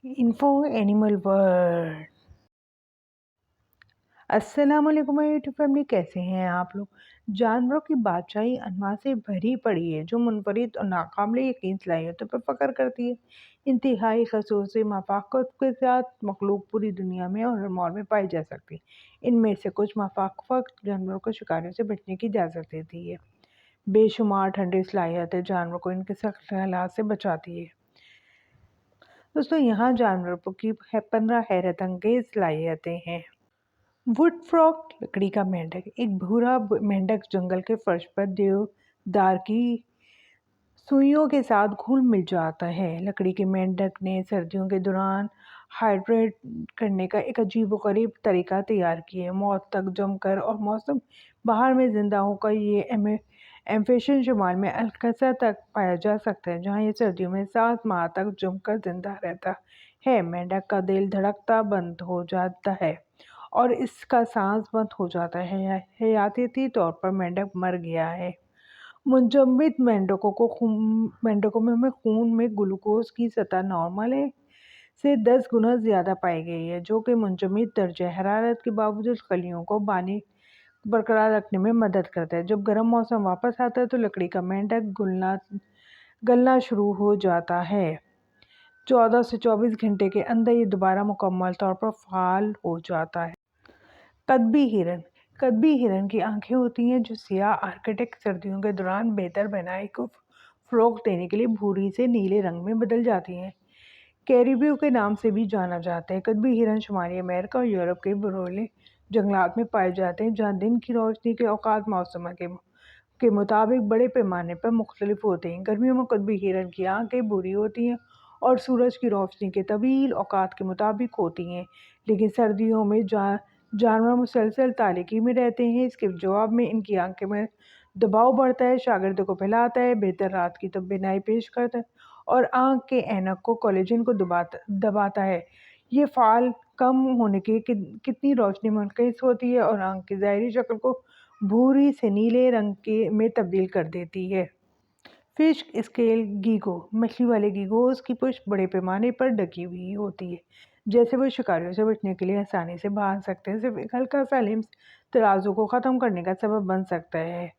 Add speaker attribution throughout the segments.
Speaker 1: Info animal world. अस्सलाम वालेकुम my YouTube family, कैसे हैं आप लोग। जानवरों की बादशाही अनवार से भरी पड़ी है जो मुनफरिद और नाकाबिले यकीन सलाहियतों पर फख्र करती है। इंतहाई खसूसी मफाकत के साथ मखलूक पूरी दुनिया में और हर माहौल में पाई जा सकती है। इनमें से कुछ मफाकत जानवरों को शिकारियों से बचने की इजाज़त देती है। बेशुमार ठंडी सलाहियतें जानवरों को इनके सख्त हालात से बचाती है। दोस्तों, यहाँ जानवरों की 15 हैरत अंगेज सलाहियतें हैं। वुड फ्रॉग, लकड़ी का मेंढक। एक भूरा मेंढक जंगल के फर्श पर देवदार की सुइयों के साथ घुल मिल जाता है। लकड़ी के मेंढक ने सर्दियों के दौरान हाइड्रेट करने का एक अजीबोगरीब तरीका तैयार किया है। मौत तक जमकर और मौसम बहार में जिंदा होकर ये एम्फिशियन शुमाल में अलकसा तक पाया जा सकता है, जहाँ ये सर्दियों में 7 माह तक जमकर जिंदा रहता है। मेंढक का दिल धड़कता बंद हो जाता है और इसका सांस बंद हो जाता है। हयातियाती तौर पर मेंढक मर गया है। मुंजमद मेंढकों में खून में ग्लूकोज की सतह नॉर्मल है से 10 गुना ज़्यादा पाई गई है, जो कि मुंजमद दर्जे हरारत के बावजूद खलियों को बानी बरकरार रखने में मदद करता है। जब गर्म मौसम वापस आता है तो लकड़ी का मेंढक गलना शुरू हो जाता है। 14 से 24 घंटे के अंदर ये दोबारा मुकम्मल तौर पर फाल हो जाता है। कदबी हिरन। कदबी हिरन की आंखें होती हैं जो सियाह आर्कटिक सर्दियों के दौरान बेहतर बनाई को फ़रोग़ देने के लिए भूरी से नीले रंग में बदल जाती हैं। कैरिबियो के नाम से भी जाना जाता है। कदबी हिरन शुमाली अमेरिका और यूरोप के बरोले जंगलात में पाए जाते हैं, जहाँ दिन की रोशनी के औकात मौसम के मुताबिक बड़े पैमाने पर मुख्तलिफ होते हैं। गर्मियों में कदबी हिरन की आंखें भूरी होती हैं और सूरज की रोशनी के तवील औकात के मुताबिक होती हैं, लेकिन सर्दियों में जानवर मुसलसल तारीकी में रहते हैं। इसके जवाब में इनकी आंखें में दबाव बढ़ता है, शागिर्दों को फैलाता है, बेहतर रात की बिनाई पेश करता है और आंख के ऐनक को कोलेजन को दबाता है। ये फाल कम होने की कितनी रोशनी मुनक़िस होती है और आंख की ज़ाहिरी शक्ल को भूरी से नीले रंग में तब्दील कर देती है। Fish scale GIGO. मछली वाले गीगोस की पुष्ट बड़े पैमाने पर ढकी हुई होती है, जैसे वो शिकारियों से बचने के लिए आसानी से भाग सकते हैं। सिर्फ एक हल्का सा लिम्स तराजू को ख़त्म करने का सबब बन सकता है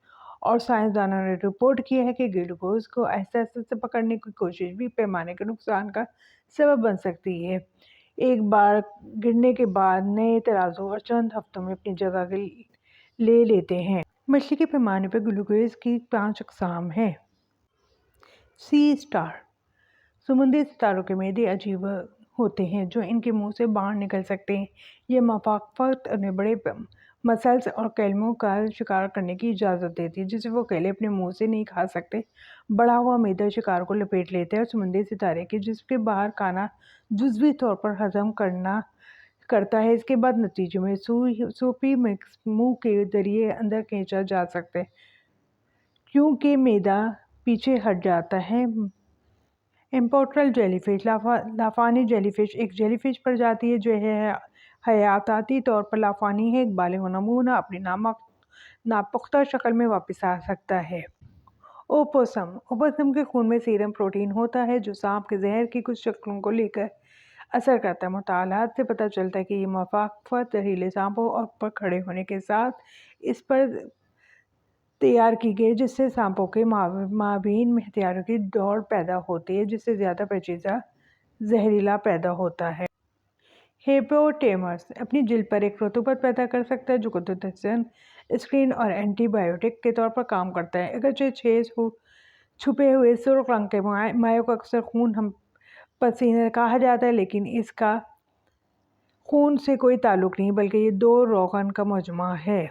Speaker 1: और साइंसदानों ने रिपोर्ट किया है कि गीगोस को आहिस्ता आहिस्ता से पकड़ने की कोशिश भी पैमाने के नुकसान का सबब बन सकती है। एक बार गिरने के बाद नए तराजू और चंद हफ्तों में अपनी जगह ले लेते हैं। मछली के पैमाने पर ग्लूकोज की 5 अक़साम हैं। सी स्टार। समुद्री सितारों के मैदे अजीब होते हैं जो इनके मुंह से बाहर निकल सकते हैं। ये मफाकत उन्हें बड़े मसल्स और कैल्मों का शिकार करने की इजाज़त देती है, जिसे वो अकेले अपने मुंह से नहीं खा सकते। बढ़ा हुआ मैदा शिकार को लपेट लेता है और समुद्री सितारे के जिस्म के बाहर खाना जुज़वी तौर पर हजम करता है। इसके बाद नतीजे में सूपी मिक्स मुंह के जरिए अंदर खींचा जा सकता है, क्योंकि मैदा पीछे हट जाता है। इम्पोर्टल जेलीफिश। लाफानी जेलीफिश एक जेलीफिश प्रजाति है जो हयाताती तौर पर लाफानी है। एक बालिग नमूना अपनी नापुख्ता शक्ल में वापस आ सकता है। ओपोसम। ओपोसम के खून में सीरम प्रोटीन होता है जो सांप के जहर की कुछ शक्लों को लेकर असर करता है। मुतालात से पता चलता है कि ये मफाकत जहरीले सांपों और पर खड़े होने के साथ इस पर तैयार की गई, जिससे सांपों के माबीन में हथियारों की दौड़ पैदा होती है, जिससे ज़्यादा पेचीदा जहरीला पैदा होता है। हिपोटेमस अपनी जिल्द पर एक रतूबत पैदा कर सकता है जो कुदरतन स्क्रीन और एंटीबायोटिक के तौर पर काम करता है। अगरचे छुपे हुए सुर्ख रंग के मायों को अक्सर खून हम पसीना कहा जाता है, लेकिन इसका खून से कोई ताल्लुक नहीं, बल्कि ये 2 रोगन का मजमा है।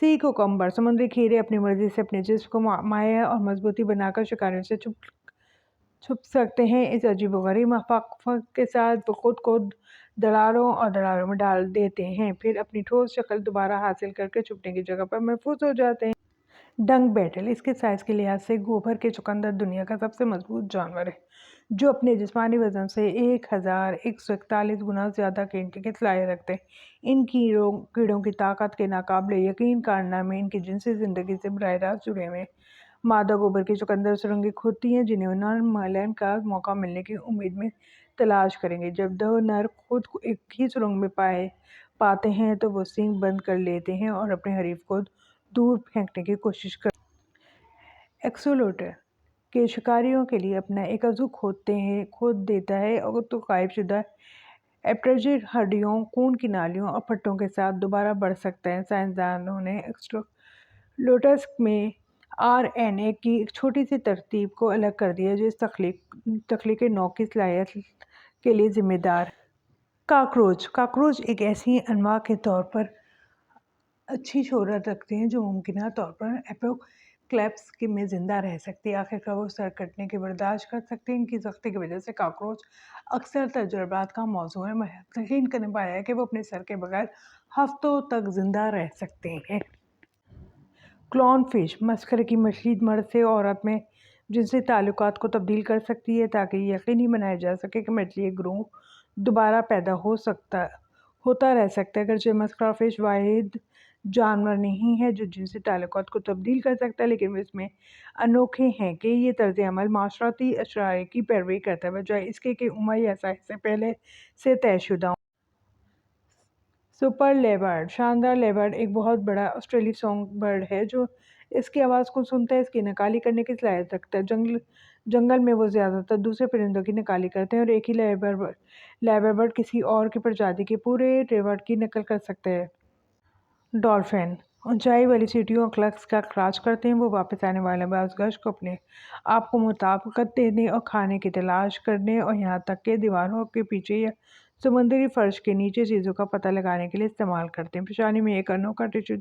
Speaker 1: सी कुकम्बर। समुद्री खीरे अपनी मर्जी से अपने जिस्म को माया और मजबूती बनाकर शिकारियों से छुप सकते हैं। इस अजीबोगरीब मफाकत के साथ वो खुद को दरारों में डाल देते हैं, फिर अपनी ठोस शक्ल दोबारा हासिल करके छुपने की जगह पर महफूज हो जाते हैं। डंग बेटल। इसके साइज़ के लिहाज से गोबर के चुकंदर दुनिया का सबसे मजबूत जानवर है, जो अपने जिस्मानी वजन से 1141 गुना ज़्यादा कीमती की सलाहियत रखते हैं। इन कीड़ों की ताकत के नाकाबिले यकीन कारनामे इनकी जिनसी ज़िंदगी से बराह रास्त जुड़े हुए हैं। मादा गोबर की चुकंदर सुरंगें खोदती हैं, जिन्हें नरम मलन का मौका मिलने की उम्मीद में تلاش کریں گے۔ جب دو نر خود کو ایک ہی سرنگ میں پاتے ہیں تو وہ سینگ بند کر لیتے ہیں اور اپنے حریف کو دور پھینکنے کی کوشش کرتے ہیں۔ ایکسولوٹر کے شکاریوں کے لیے اپنا ایک عضو کھود دیتا ہے تو غائب شدہ ایپٹرجر ہڈیوں، خون کی نالیوں اور پٹھوں کے ساتھ دوبارہ بڑھ سکتا ہے۔ سائنسدانوں نے ایکسولوٹرز میں آر این اے کی ایک چھوٹی سی ترتیب کو الگ کر دیا جو اس تخلیق نو کی صلاحیت کے لیے ذمہ دار ہے۔ کاکروچ ایک ایسی انواع کے طور پر اچھی شہرت رکھتے ہیں جو ممکنہ طور پر اپوکیلپس میں زندہ رہ سکتے ہیں۔ آخرکار وہ سر کٹنے کی برداشت کر سکتے ہیں۔ ان کی سختی کی وجہ سے کاکروچ اکثر تجربات کا موضوع ہے۔ محققین نے پایا ہے کہ وہ اپنے سر کے بغیر ہفتوں تک زندہ رہ سکتے ہیں۔ کلون فش مسخرے کی مچھلی مرد سے عورت میں جنسی تعلقات کو تبدیل کر سکتی ہے تاکہ یہ یقینی بنایا جا سکے کہ مچھلی ایک گروہ دوبارہ پیدا ہوتا رہ سکتا ہے۔ اگرچہ مسخرہ فش واحد جانور نہیں ہے جو جنسی تعلقات کو تبدیل کر سکتا ہے، لیکن وہ اس میں انوکھے ہیں کہ یہ طرز عمل معاشرتی اشرار کی پیروی کرتا ہے بجائے اس کے کہ عمر یا سائز سے پہلے سے طے شدہ ہوں۔ سپر لیپرڈ شاندار لیپرڈ ایک بہت بڑا آسٹریلی سانگ برڈ ہے جو اس کی آواز کو سنتا ہے اس کی نقالی کرنے کی صلاحیت رکھتا ہے۔ جنگل میں وہ زیادہ تر دوسرے پرندوں کی نقالی کرتے ہیں اور ایک ہی لیپرڈ کسی اور کی پرجاتی کے پورے ریوڑ کی نقل کر سکتا ہے۔ ڈولفن اونچائی والی سیٹیوں اور کلکس کا خراج کرتے ہیں۔ وہ واپس آنے والے باز گشت کو اپنے آپ کو مطابقت دینے اور کھانے کی تلاش کرنے اور یہاں تک کہ دیواروں کے پیچھے یا سمندری فرش کے نیچے چیزوں کا پتہ لگانے کے لیے استعمال کرتے ہیں۔ پیشانی میں ایک انوکھا ٹشو